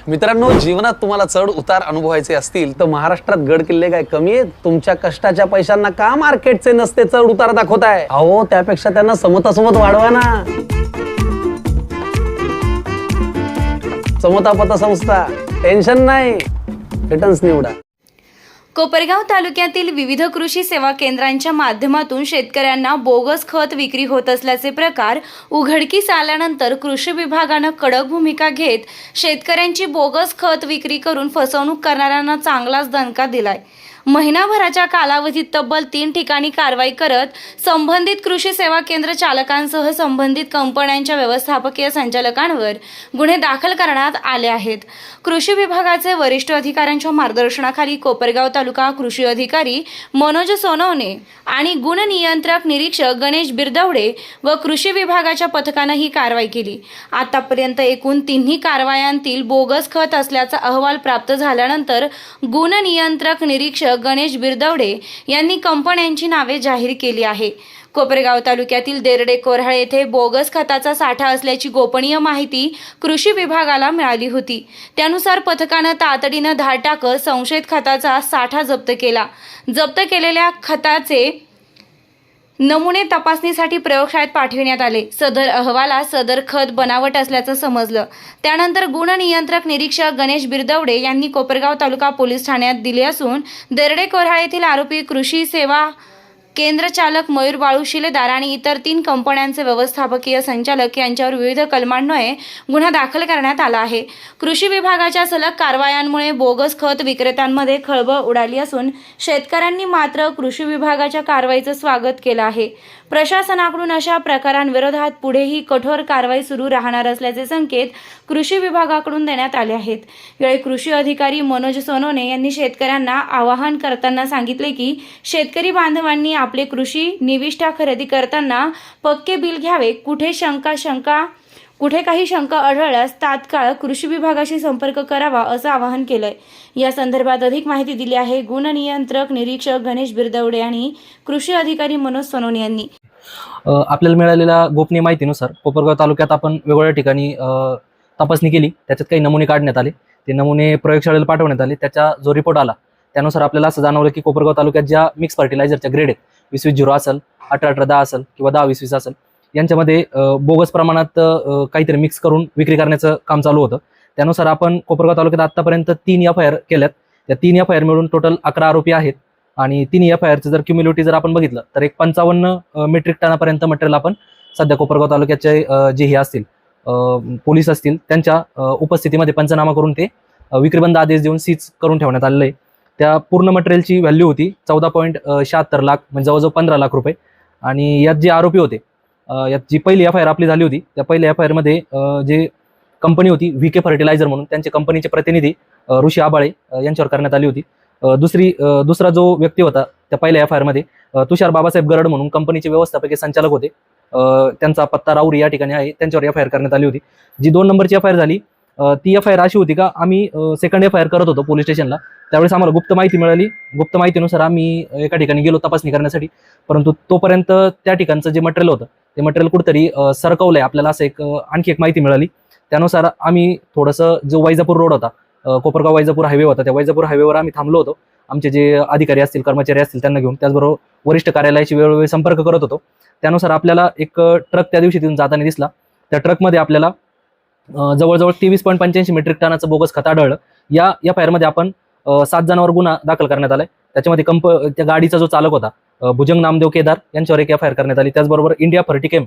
मित्रांनो, जीवनात तुम्हाला चढ उतार अनुभवायचे असतील तर महाराष्ट्रात गड किल्ले काय कमी आहेत? तुमच्या कष्टाच्या पैशांना का मार्केटचे नसते चढ उतार दाखवताय? अहो, त्यापेक्षा त्यांना समतासमत वाढवा ना. समता पतसंस्था, टेन्शन नाही, रिटर्न्स निवडा. कोपरगाव तालुक्यातील विविध कृषी सेवा केंद्रांच्या माध्यमातून शेतकऱ्यांना बोगस खत विक्री होत असल्याचे प्रकार उघडकीस आल्यानंतर कृषी विभागानं कडक भूमिका घेत शेतकऱ्यांची बोगस खत विक्री करून फसवणूक करणाऱ्यांना चांगलाच दणका दिलाय. महिनाभराच्या कालावधीत तब्बल 3 ठिकाणी कारवाई करत संबंधित कृषी सेवा केंद्र चालकांसह संबंधित कंपन्यांच्या व्यवस्थापकीय संचालकांवर गुन्हे दाखल करण्यात आले आहेत. कृषी विभागाचे वरिष्ठ अधिकाऱ्यांच्या मार्गदर्शनाखाली कोपरगाव तालुका कृषी अधिकारी मनोज सोनवणे आणि गुण नियंत्रक निरीक्षक गणेश बिरदवडे व कृषी विभागाच्या पथकानं ही कारवाई केली. आतापर्यंत एकूण 3 कारवायांतील बोगस खत असल्याचा अहवाल प्राप्त झाल्यानंतर गुण नियंत्रक निरीक्षक गणेश बिरदवडे यांनी कंपन्यांची नावे जाहीर केली आहे. कोपरगाव तालुक्यातील देरडे कोऱ्हाळे येथे बोगस खताचा साठा असल्याची गोपनीय माहिती कृषी विभागाला मिळाली होती. त्यानुसार पथकानं तातडीनं धाड टाकत संशयित खताचा साठा जप्त केला. जप्त केलेल्या खताचे नमुने तपासणीसाठी प्रयोगशाळेत पाठविण्यात आले. सदर अहवालात सदर खत बनावट असल्याचं समजलं. त्यानंतर गुण नियंत्रक निरीक्षक गणेश बिरदवडे यांनी कोपरगाव तालुका पोलीस ठाण्यात दिले असून देरडे कोऱ्हाळे येथील आरोपी कृषी सेवा केंद्र चालक मयूर बाळू शिलेदार आणि इतर 3 कंपन्यांचे व्यवस्थापकीय संचालक यांच्यावर विविध कलमांन्वये गुन्हा दाखल करण्यात आला आहे. कृषी विभागाच्या सलग कारवायांमुळे बोगस खत विक्रेत्यांमध्ये खळबळ उडाली असून शेतकऱ्यांनी मात्र कृषी विभागाच्या कारवाईचं स्वागत केलं आहे. प्रशासनाकडून अशा प्रकारांविरोधात पुढेही कठोर कारवाई सुरू राहणार असल्याचे संकेत कृषी विभागाकडून देण्यात आले आहेत. यावेळी कृषी अधिकारी मनोज सोनवणे यांनी शेतकऱ्यांना आवाहन करताना सांगितले की शेतकरी बांधवांनी आपले कृषी निविष्ठा खरेदी करताना पक्के बिल घ्यावे. कुठे काही शंका आढळल्यास तात्काळ कृषी विभागाशी संपर्क करावा असं आवाहन केलंय. या संदर्भात अधिक माहिती दिली आहे गुण नियंत्रक निरीक्षक गणेश बिरदवडे आणि कृषी अधिकारी मनोज सोनवणे यांनी. आपल्याला मिळालेल्या गोपनीय माहितीनुसार कोपरगाव तालुक्यात आपण वेगवेगळ्या ठिकाणी तपासणी केली. त्याच्यात काही नमुने काढण्यात आले. ते नमुने प्रयोगशाळेला पाठवण्यात आले. त्याचा जो रिपोर्ट आला त्यानुसार आपल्याला असं जाणवलं की कोपरगाव तालुक्यात ज्या मिक्स फर्टिलायझरच्या ग्रेड आहेत 20-20 असेल, 18-18-10 असेल किंवा 10-20-20 असेल, यांच्यामध्ये बोगस प्रमाणात काहीतरी मिक्स करून विक्री करण्याचं काम चालू होतं. त्यानुसार आपण कोपरगाव तालुक्यात आतापर्यंत 3 FIR केल्यात. त्या 3 FIR मिळून टोटल 11 आरोपी आहेत आणि 3 FIRचं जर क्युम्युलेटिव्ह जर आपण बघितलं तर एक 55 मेट्रिक टनापर्यंत मटेरियल आपण सध्या कोपरगाव तालुक्याचे जे हे असतील पोलीस असतील त्यांच्या उपस्थितीमध्ये पंचनामा करून ते विक्रीबंद आदेश देऊन सीज करून ठेवण्यात आलेलं आहे. त्या पूर्ण मटेरियलची व्हॅल्यू होती 14.76 लाख, म्हणजे जवळजवळ 15 लाख रुपये. आणि यात जे आरोपी होते, यात जी पहिली FIR आपली झाली होती त्या पहिल्या FIR मध्ये जे कंपनी होती VK फर्टिलायझर म्हणून, त्यांचे कंपनीचे प्रतिनिधी ऋषी आबाळे यांच्यावर करण्यात आली होती. दुसरा जो व्यक्ती होता त्या पहिल्या FIR मध्ये तुषार बाबासाहेब गरड म्हणून कंपनीचे व्यवस्थापकीय संचालक होते. त्यांचा पत्ता राऊरी या ठिकाणी आहे. त्यांच्यावर FIR करण्यात आली होती. जी 2 नंबरची FIR झाली ती FIR अशी होती का आम्ही सेकंड FIR करत होतो पोलीस स्टेशनला. त्यावेळेस आम्हाला गुप्त माहिती मिळाली. गुप्त माहितीनुसार आम्ही एका ठिकाणी गेलो तपासणी करण्यासाठी. परंतु तोपर्यंत त्या ठिकाणचं जे मटेरियल होतं ते मटेरियल कुठेतरी सरकवलंय. आपल्याला असं आणखी एक माहिती मिळाली. त्यानुसार आम्ही थोडंसं जो वैजापूर रोड होता, कोपरगाव वैजापूर हायवे होता, त्या वैजापूर हायवेवर आम्ही थांबलो होतो. आमचे जे अधिकारी असतील, कर्मचारी असतील त्यांना घेऊन, त्याचबरोबर वरिष्ठ कार्यालयाशी वेळोवेळी संपर्क करत होतो. त्यानुसार आपल्याला एक ट्रक त्या दिवशी तिथून जाताना दिसला. त्या ट्रकमध्ये आपल्याला जवळजवळ 23.85 मेट्रिक टनाचं बोगस खत आढळलं. या FIR मध्ये आपण 7 जणांवर गुन्हा दाखल करण्यात आलाय. त्याच्यामध्ये त्या गाडीचा जो चालक होता भुजंग नामदेव केदार यांच्यावर एक FIR करण्यात आली. त्याचबरोबर इंडिया फर्टिकेम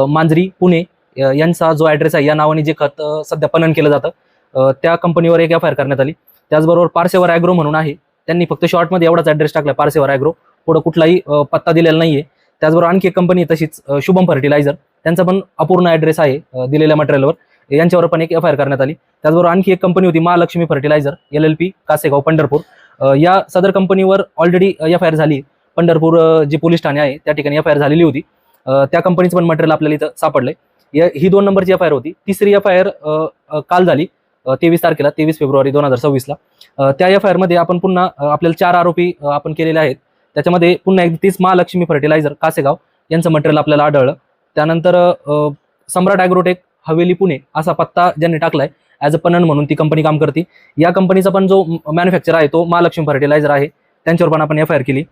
मांजरी पुणे यांचा जो ॲड्रेस आहे, या नावाने जे खत सध्या पणन केलं जातं त्या कंपनीवर एक FIR करण्यात आली. त्याचबरोबर पारसेवर ॲग्रो म्हणून आहे, त्यांनी फक्त शॉर्टमध्ये एवढाच ॲड्रेस टाकला पारसेवर ॲग्रो, पुढं कुठलाही पत्ता दिलेला नाहीये. त्याचबरोबर आणखी एक कंपनी तशीच शुभम फर्टिलायझर, त्यांचा पण अपूर्ण ॲड्रेस आहे दिलेल्या मटेरियलवर, यांच्यावर पण एक FIR करण्यात आली. त्याचबरोबर आणखी एक कंपनी होती महालक्ष्मी फर्टिलायझर LLP कासेगाव पंढरपूर. या सदर कंपनीवर ऑलरेडी FIR झाली. पंढरपूर जे पोलीस ठाणे आहे त्या ठिकाणी FIR झालेली होती. त्या कंपनीचं पण मटेरियल आपल्याला इथं सापडलंय. ही 2 नंबरची FIR होती. तिसरी FIR काल झाली 23 तारखेला, 23 फेब्रुवारी 2026 ला. त्या FIR मध्ये आपण पुन्हा आपल्याला 4 आरोपी आपण केलेले आहेत. त्याच्यामध्ये पुन्हा एक 30 महालक्ष्मी फर्टिलायझर कासेगाव यांचं मटेरियल आपल्याला आढळलं. त्यानंतर सम्राट ॲग्रोटेक हवेली पुणे असा पत्ता ज्यांनी टाकलाय ॲज अ पणन म्हणून ती कंपनी काम करते. या कंपनीचा पण जो मॅन्युफॅक्चर आहे तो महालक्ष्मी फर्टिलायझर आहे, त्यांच्यावर पण आपण FIR केली.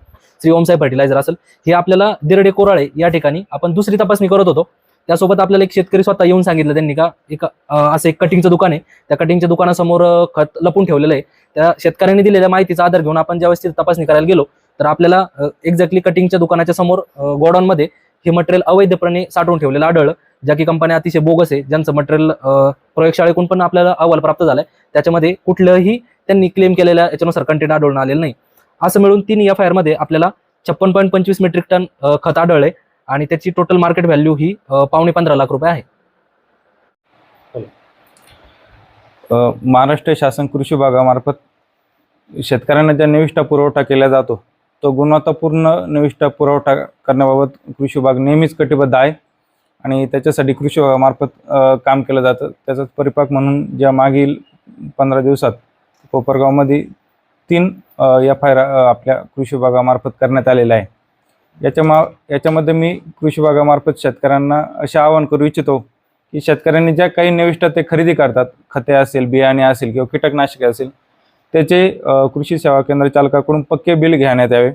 श्री ओमसाई फर्टिलायझर असेल, हे आपल्याला दिरडे कोराळे या ठिकाणी आपण दुसरी तपासणी करत होतो. त्यासोबत आपल्याला एक शेतकरी स्वतः येऊन सांगितलं त्यांनी का असं एक कटिंगचं दुकान आहे, त्या कटिंगच्या दुकानासमोर खत लपून ठेवलेलं आहे. त्या शेतकऱ्यांनी दिलेल्या माहितीचा आधार घेऊन आपण ज्यावेळेस ती तपासणी करायला गेलो तर आपल्याला एक्झॅक्टली कटिंगच्या दुकानाच्या समोर गोडाऊनमध्ये हे मटेरियल अवैधपणे साठवून ठेवलेलं आढळलं. ज्या की कंपन्या अतिशय बोगस आहे, ज्यांचं मटेरियल प्रयोगशाळेकडून पण आपल्याला अहवाल प्राप्त झालाय, त्याच्यामध्ये कुठलंही त्यांनी क्लेम केलेल्या याच्यानुसार कंटेंट आढळून आलेलं नाही. असं मिळून 3 FIR मध्ये आपल्याला 56.25 मेट्रिक टन खत आढळले आणि त्याची टोटल मार्केट व्हॅल्यू ही 15.25 लाख रुपये आहे. महाराष्ट्र शासन कृषी विभागामार्फत शेतकऱ्यांना ज्या निविष्ठा पुरवठा केला जातो तो गुणवत्तापूर्ण निविष्ठा पुरवठा करण्याबाबत कृषी विभाग नेहमीच कटिबद्ध आहे आणि त्याच्यासाठी कृषी विभागामार्फत काम केलं जातं. त्याचाच परिपाक म्हणून ज्या मागील 15 दिवसात कोपरगावमध्ये 3 FIR आपल्या कृषी विभागामार्फत करण्यात आलेला आहे. याच्यामध्ये मी कृषी विभागामार्फत शेतकऱ्यांना असे आवाहन करू इच्छितो की शेतकऱ्यांनी ज्या काही निविष्ठा ते खरेदी करतात, खते असेल, बियाणे असेल किंवा कीटकनाशके असेल, त्याचे कृषी सेवा केंद्र चालकाकडून पक्के बिल घेण्यात यावे.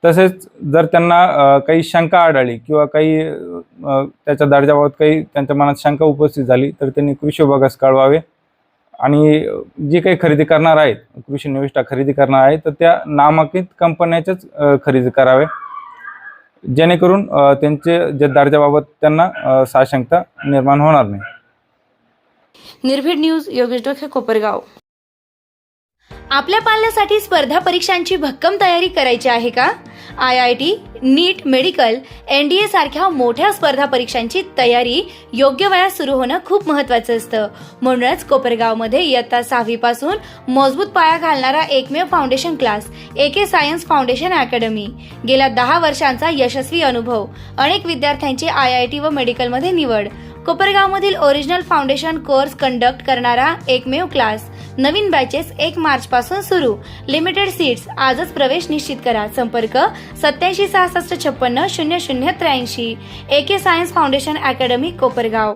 तसेच जर त्यांना काही शंका आढळली किंवा काही त्याच्या दर्जाबाबत काही त्यांच्या मनात शंका उपस्थित झाली तर त्यांनी कृषी विभागास कळवावे आणि जी काही खरेदी करणार आहेत, कृषी निविष्ठा खरेदी करणार आहेत, तर त्या नामांकित कंपन्याच्याच खरेदी करावे, जेणेकरून त्यांचे जे दर्जाबाबत त्यांना साशंकता निर्माण होणार नाही. निर्भीड न्यूज, योगेश डोके, कोपरगाव. आपल्या पाल्यासाठी स्पर्धा परीक्षांची भक्कम तयारी करायची आहे का? IIT, नीट, मेडिकल, NDA सारख्या मोठ्या स्पर्धा परीक्षांची तयारी योग्य वयात सुरू होणं खूप महत्त्वाचं असतं. म्हणूनच कोपरगावमध्ये इयत्ता 6वी पासून मजबूत पाया घालणारा एकमेव foundation class AK science foundation academy. गेल्या 10 वर्षांचा यशस्वी अनुभव, अनेक विद्यार्थ्यांची IIT व मेडिकलमध्ये निवड. कोपरगावमधील ओरिजिनल फाउंडेशन कोर्स कंडक्ट करणारा एकमेव क्लास. नवीन बॅचेस 1 मार्च पासून सुरू. Limited seats. आजच प्रवेश निश्चित करा. संपर्क 87 66 56 00 83. AK science foundation academy, Kopargaon.